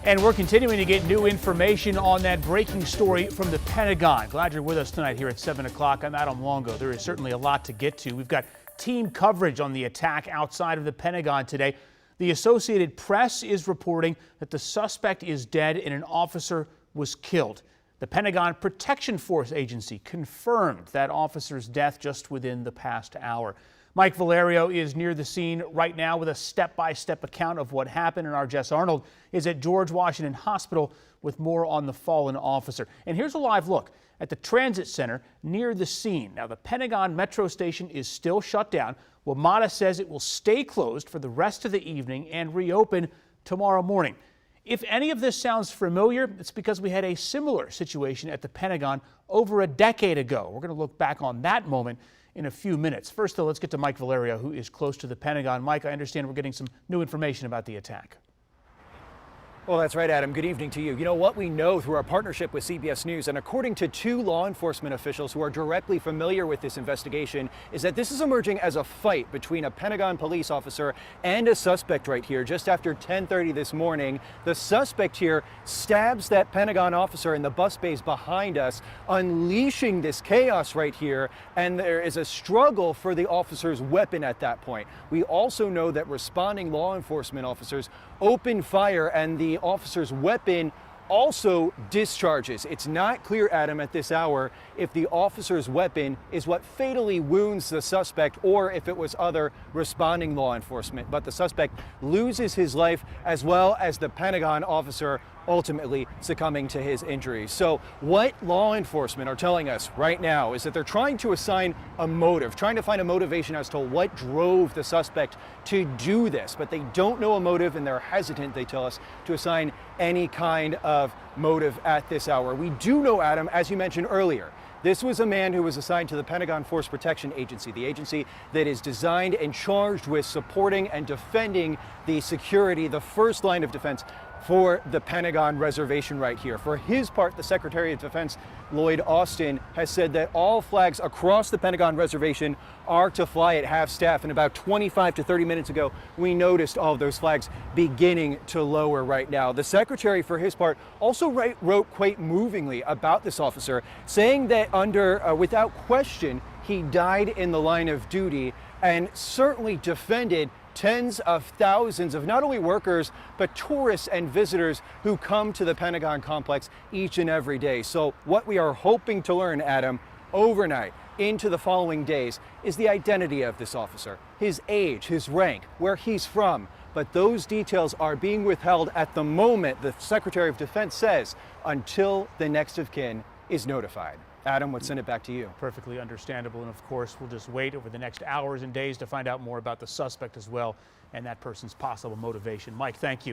And we're continuing to get new information on that breaking story from the Pentagon. Glad you're with us tonight here at 7 o'clock. I'm Adam Longo. There is certainly a lot to get to. We've got team coverage on the attack outside of the Pentagon today. The Associated Press is reporting that the suspect is dead and an officer was killed. The Pentagon Protection Force Agency confirmed that officer's death just within the past hour. Mike Valerio is near the scene right now with a step-by-step account of what happened, and our Jess Arnold is at George Washington Hospital with more on the fallen officer. And here's a live look at the transit center near the scene. Now, the Pentagon Metro station is still shut down. WMATA says it will stay closed for the rest of the evening and reopen tomorrow morning. If any of this sounds familiar, it's because we had a similar situation at the Pentagon over a decade ago. We're going to look back on that moment in a few minutes. First, though, let's get to Mike Valerio, who is close to the Pentagon. Mike, I understand we're getting some new information about the attack. Well, that's right, Adam. Good evening to you. You know what we know through our partnership with CBS News, and according to two law enforcement officials who are directly familiar with this investigation, is that this is emerging as a fight between a Pentagon police officer and a suspect right here. Just after 10:30 this morning, the suspect here stabs that Pentagon officer in the bus bays behind us, unleashing this chaos right here, and there is a struggle for the officer's weapon at that point. We also know that responding law enforcement officers open fire, and the officer's weapon also discharges. It's not clear, Adam, at this hour if the officer's weapon is what fatally wounds the suspect or if it was other responding law enforcement. But the suspect loses his life, as well as the Pentagon officer ultimately succumbing to his injuries. So what law enforcement are telling us right now is that they're trying to assign a motive, trying to find a motivation as to what drove the suspect to do this. But they don't know a motive, and they're hesitant, they tell us, to assign any kind of motive at this hour. We do know, Adam, as you mentioned earlier, this was a man who was assigned to the Pentagon Force Protection Agency, the agency that is designed and charged with supporting and defending the security, the first line of defense for the Pentagon reservation right here. For his part, the Secretary of Defense, Lloyd Austin, has said that all flags across the Pentagon reservation are to fly at half-staff. And about 25 to 30 minutes ago, we noticed all of those flags beginning to lower right now. The Secretary, for his part, also wrote quite movingly about this officer, saying that without question, he died in the line of duty and certainly defended tens of thousands of not only workers, but tourists and visitors who come to the Pentagon complex each and every day. So what we are hoping to learn, Adam, overnight into the following days is the identity of this officer, his age, his rank, where he's from. But those details are being withheld at the moment, the Secretary of Defense says, until the next of kin is notified. Adam, let's send it back to you. Perfectly understandable. And of course, we'll just wait over the next hours and days to find out more about the suspect as well and that person's possible motivation. Mike, thank you.